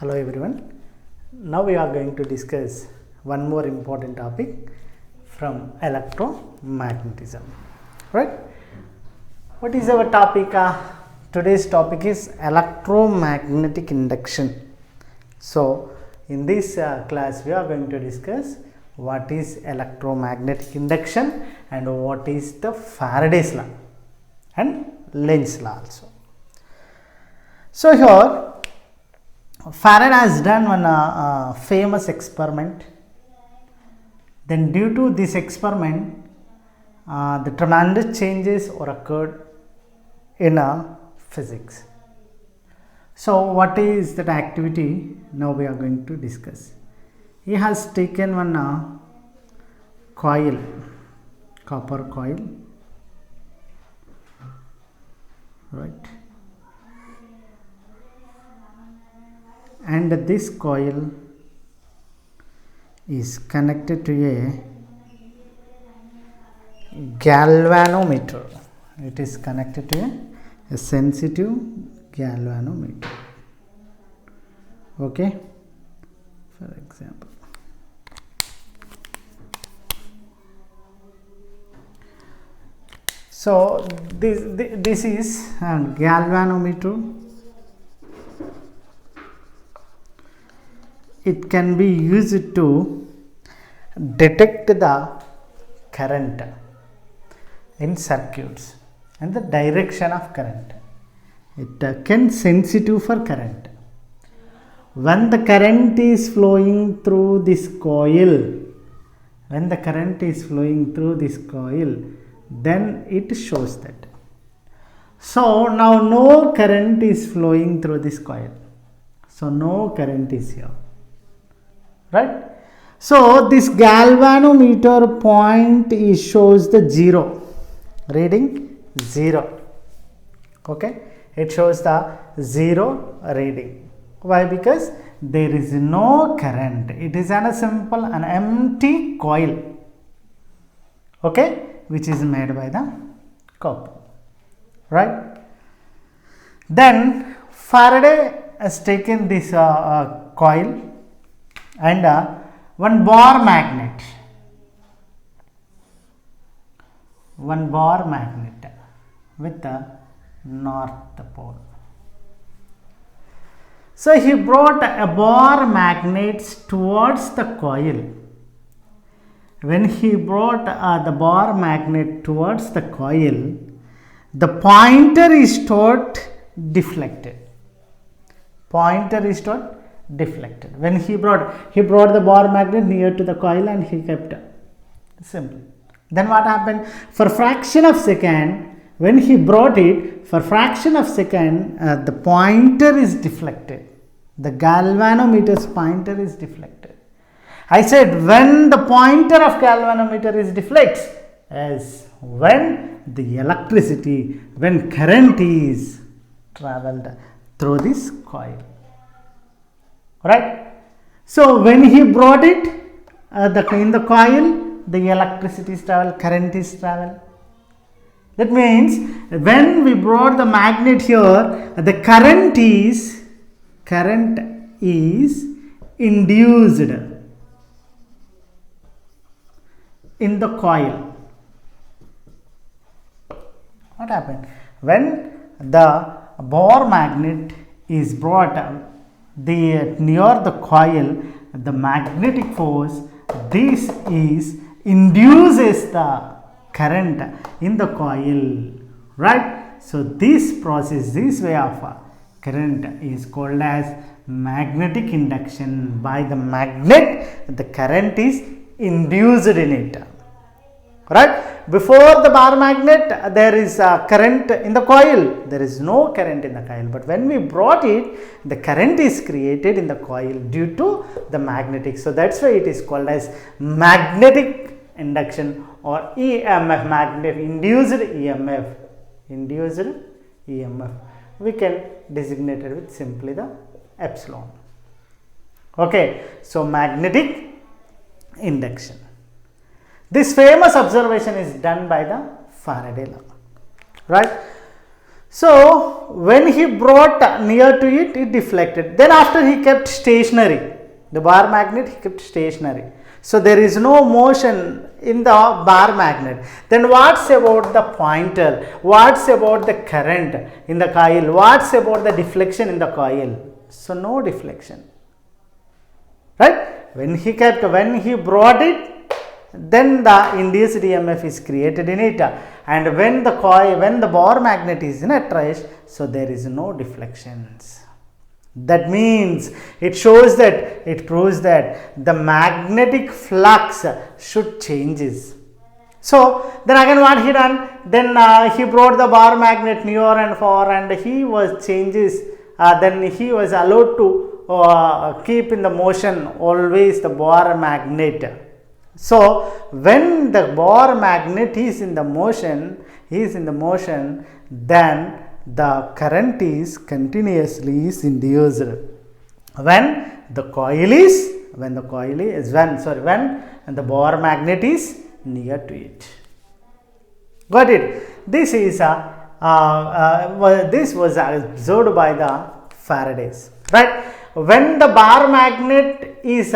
Hello everyone. Now we are going to discuss one more important topic from electromagnetism. Right? What is our topic? Today's topic is electromagnetic induction. So in this class we are going to discuss what is electromagnetic induction and what is the Faraday's law and Lenz's law also. So here Faraday has done one famous experiment. Then due to this experiment, the tremendous changes were occurred in physics. So what is that activity? Now we are going to discuss. He has taken one coil, copper coil, right? And this coil is connected to a galvanometer. It is connected to a sensitive galvanometer. Okay, for example. So this is a galvanometer. It can be used to detect the current in circuits and the direction of current. It can sensitive for current. When the current is flowing through this coil, then it shows that. So now no current is flowing through this coil. So no current is here. Right? So this galvanometer point shows the 0, reading 0. Okay, it shows the 0 reading. Why? Because there is no current. It is an empty coil. Okay, which is made by the copper. Right? Then Faraday has taken this coil and one bar magnet with the north pole. So he brought a bar magnet towards the coil. When he brought the bar magnet towards the coil, the pointer is deflected. When he brought the bar magnet near to the coil and he kept simply. Then what happened? For fraction of second, when he brought it, for fraction of second, the pointer is deflected. The galvanometer's pointer is deflected. I said when the pointer of galvanometer is deflects, as when the electricity, when current is traveled through this coil. Right? So when he brought it in the coil, the electricity is travel, current is travel. That means when we brought the magnet here, the current is induced in the coil. What happened? When the bar magnet is brought near the coil, the magnetic force, this induces the current in the coil, right? So this process, this way of current is called as magnetic induction. By the magnet, the current is induced in it, right? Before the bar magnet, there is a current in the coil. There is no current in the coil. But when we brought it, the current is created in the coil due to the magnetic. So that's why it is called as magnetic induction or EMF, magnet induced EMF. We can designate it with simply the epsilon. Okay. So magnetic induction. This famous observation is done by the Faraday law, right? So when he brought near to it, it deflected. Then after he kept stationary, the bar magnet he kept stationary. So there is no motion in the bar magnet. Then what's about the pointer? What's about the current in the coil? What's about the deflection in the coil? So no deflection, right? When he brought it, then the induced EMF is created in it, and when the bar magnet is in at rest, so there is no deflections. That means it proves that the magnetic flux should changes. So then again what he done? Then he brought the bar magnet near and far, and he was changes. Then he was allowed to keep in the motion always the bar magnet. So when the bar magnet is in the motion, then the current is continuously induced. When the bar magnet is near to it. Got it? This is this was observed by the Faraday's, right? When the bar magnet is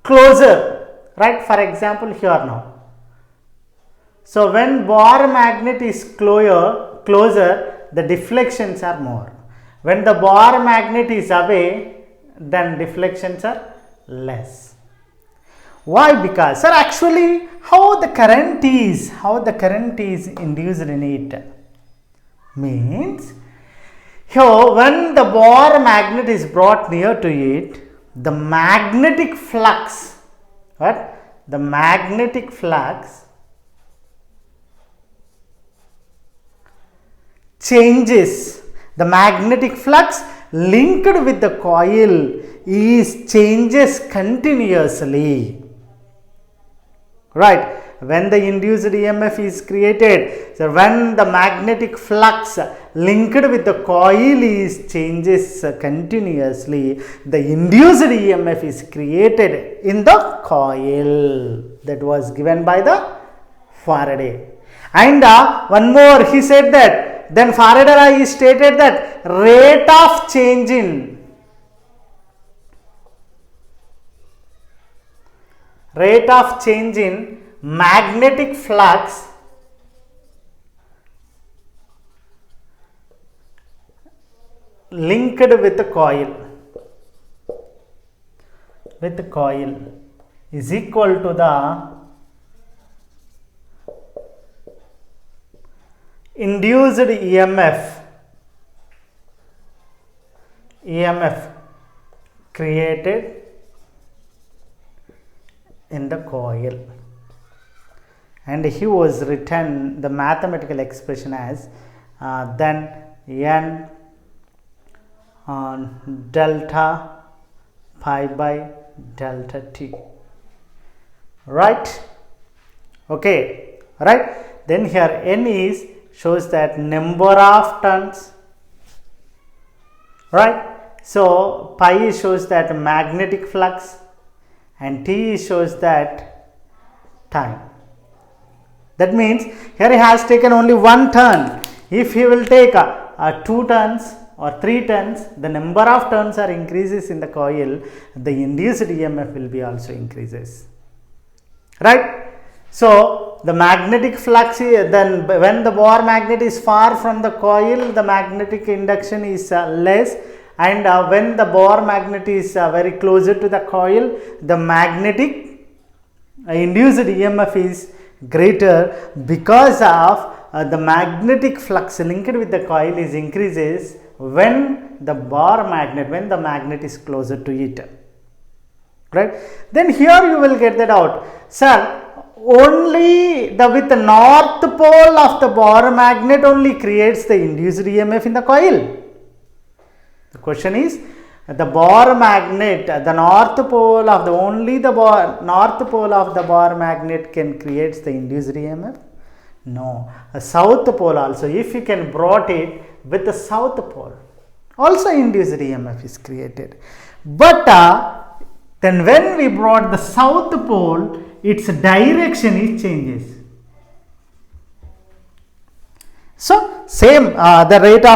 closer, right? For example, here now. So when bar magnet is closer, the deflections are more. When the bar magnet is away, then deflections are less. Why? Because, sir, actually how the current is induced in it means, here when the bar magnet is brought near to it, the magnetic flux, the magnetic flux changes. The magnetic flux linked with the coil changes continuously, right? When the induced EMF is created, so when the magnetic flux linked with the coil changes continuously, the induced EMF is created in the coil. That was given by the Faraday. And one more, he said that, then Faraday stated that rate of change in magnetic flux linked with the coil is equal to the induced EMF created in the coil. And he was written the mathematical expression as then N delta pi by delta t, right? Okay, right? Then here N shows that number of turns, right? So pi shows that magnetic flux, and T shows that time. That means here he has taken only one turn. If he will take 2 turns or 3 turns, the number of turns are increases in the coil, the induced EMF will be also increases, right? So the magnetic flux, then when the bar magnet is far from the coil, the magnetic induction is less, and when the bar magnet is very closer to the coil, the magnetic induced EMF is greater, because of the magnetic flux linked with the coil is increases when the magnet is closer to it, right? Then here you will get that out, sir. Only with the north pole of the bar magnet only creates the induced EMF in the coil. The question is, the bar magnet, the north pole of north pole of the bar magnet can creates the induced EMF? No. A south pole also, if you can brought it with the south pole, also induced EMF is created. But then when we brought the south pole, its direction is changes. So same the rate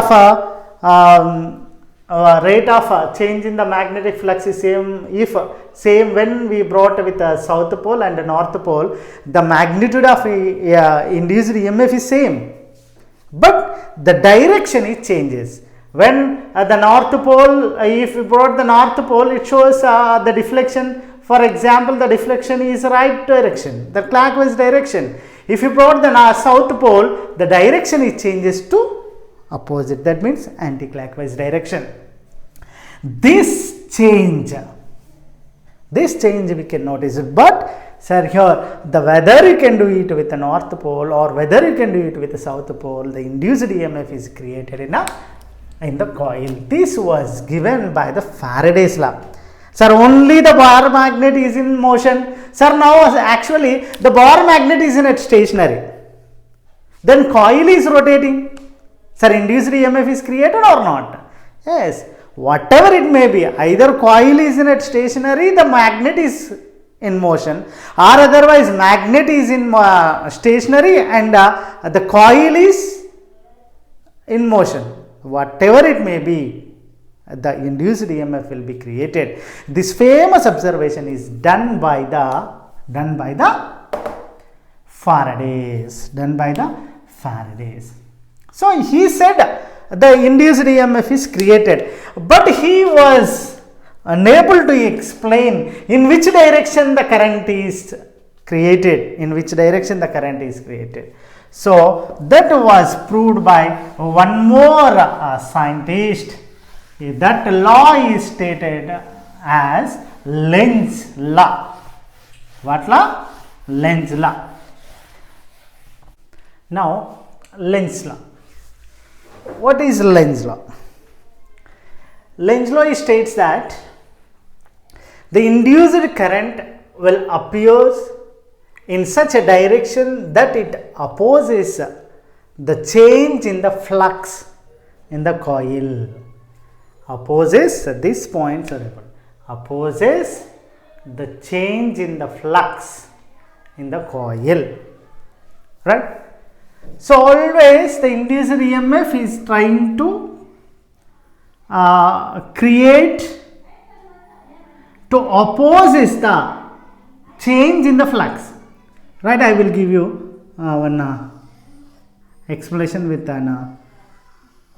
of change in the magnetic flux is same when we brought with the south pole and the north pole, the magnitude of induced EMF is same, but the direction it changes. When the north pole, if we brought the north pole, it shows the deflection. For example, the deflection is right direction, the clockwise direction. If you brought the south pole, the direction it changes to opposite, that means anti-clockwise direction. This change we can notice it, but sir, here the whether you can do it with the north pole or whether you can do it with the south pole, the induced EMF is created in the coil. This was given by the Faraday's law. Sir, only the bar magnet is in motion. Sir, now actually the bar magnet is in stationary. Then coil is rotating. Sir, induced EMF is created or not? Yes. Whatever it may be, either coil is in stationary, the magnet is in motion, or otherwise magnet is in stationary and the coil is in motion. Whatever it may be, the induced EMF will be created. This famous observation is done by the Faradays. So he said the induced EMF is created, but he was unable to explain in which direction the current is created. So that was proved by one more scientist. That law is stated as Lenz's law. What law? Lenz's law. Now, Lenz's law. What is Lenz's law? Lenz's law states that the induced current will appear in such a direction that it opposes the change in the flux in the coil. Opposes this point, opposes the change in the flux in the coil, right? So always the induced EMF is trying to create to opposes the change in the flux, right? I will give you one explanation with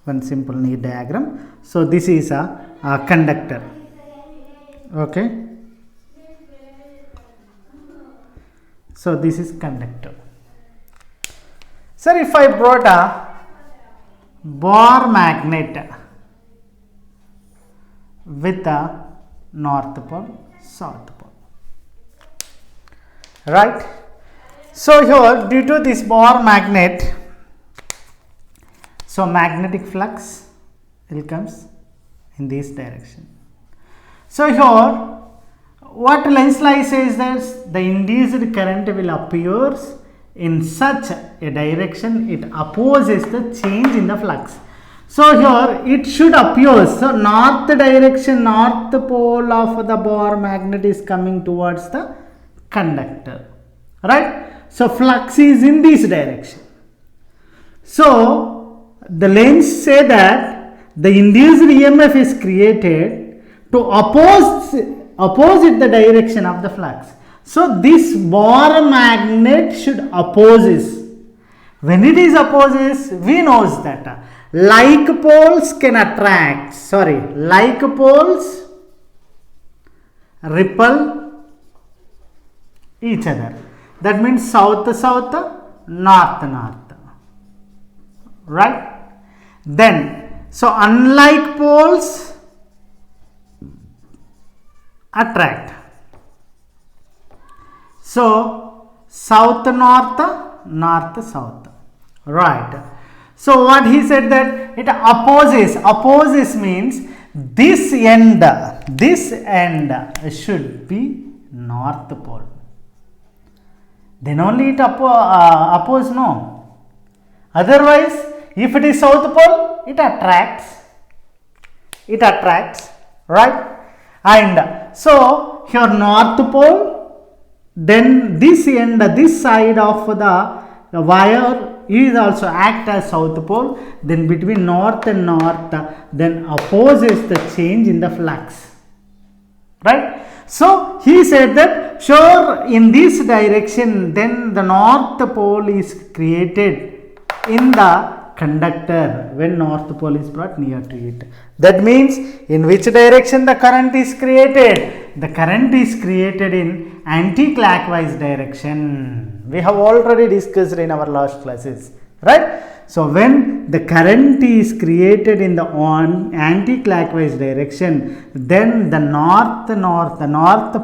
one simple neat diagram. So this is a conductor, okay? So this is conductor. Sir, if I brought a bar magnet with a north pole, south pole, right? So here, due to this bar magnet, so magnetic flux will comes in this direction. So here, what Lenz's law says that the induced current will appear in such a direction it opposes the change in the flux. So here it should appear, so north direction, north pole of the bar magnet is coming towards the conductor, right? So flux is in this direction. So the Lenz say that the induced EMF is created to opposite the direction of the flux. So this bar magnet should opposes. When it is opposes, we knows that like poles can attract, like poles repel each other. That means south, north, right? Then, so unlike poles attract. So south, north, south, right? So what he said that it opposes means this end should be north pole. Then only it oppose, no. Otherwise, if it is south pole, it attracts, right? And so here north pole, then this end, this side of the the wire is also act as south pole, then between north and north, then opposes the change in the flux, right? So he said that sure, in this direction then the north pole is created in the conductor when north pole is brought near to it. That means in which direction the current is created? The current is created in anti-clockwise direction. We have already discussed in our last classes, right? So when the current is created in the anti-clockwise direction, then the north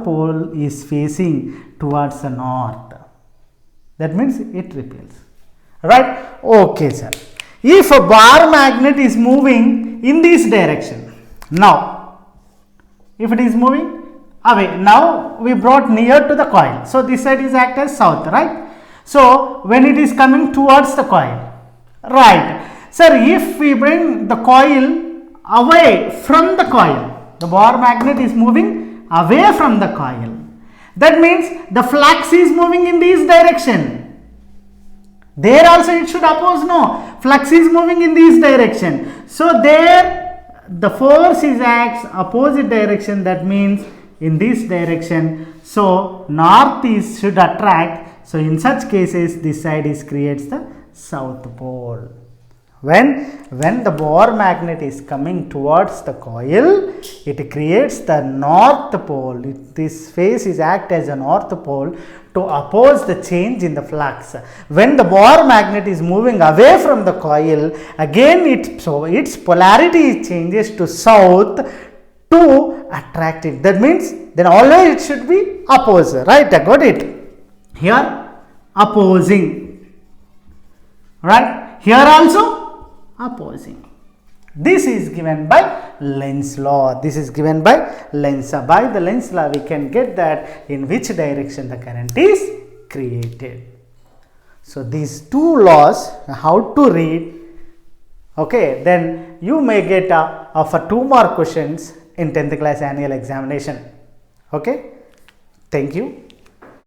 pole is facing towards the north. That means it repels, right? Okay, sir. If a bar magnet is moving in this direction, now if it is moving away, now we brought near to the coil, so this side is act as south, right? So when it is coming towards the coil, right? Sir, if we bring the coil away from the coil, the bar magnet is moving away from the coil, that means the flux is moving in this direction. There also it should oppose, no, flux is moving in this direction, so there the force is acts opposite direction, that means in this direction, so north is should attract, so in such cases this side is creates the south pole. When the bar magnet is coming towards the coil, it creates the north pole. This face is act as a north pole to oppose the change in the flux. When the bar magnet is moving away from the coil, again its polarity changes to south to attract it. That means then always it should be opposite, right? I got it. Here opposing, right? Here also opposing. This is given by Lenz's law. This is given by Lenz. By the Lenz law, we can get that in which direction the current is created. So these two laws, how to read, okay, then you may get for 2 more questions in 10th class annual examination. Okay, thank you.